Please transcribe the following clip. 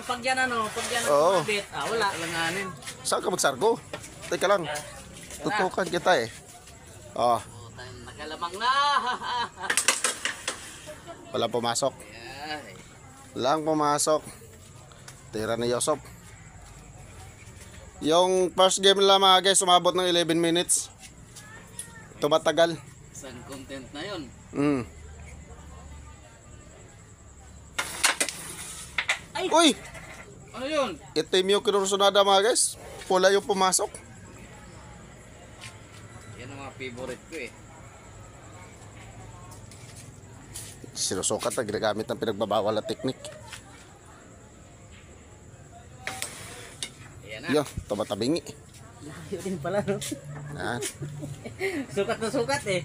pag yan ano, Oo. kumabit, wala. Langanin. Saan ka magsargo? Teka lang. Tutukan kita eh. Oh, Nagalamang na. walang pumasok. Ay. Walang pumasok. Tira ni Yosop. Yung first game lang mga guys, umabot ng 11 minutes. Ito matagal. Isang content na yun. Ay! Uy! Ano yun? Itim yung kinursunada mga guys. Pula yung pumasok. Yan ang mga favorite ko eh. Sinusukat na ginagamit ng pinagbabawal na teknik. Ayan na. Yo, tumatabingi. Layo din pala no. Ah, Sukat na sukat eh.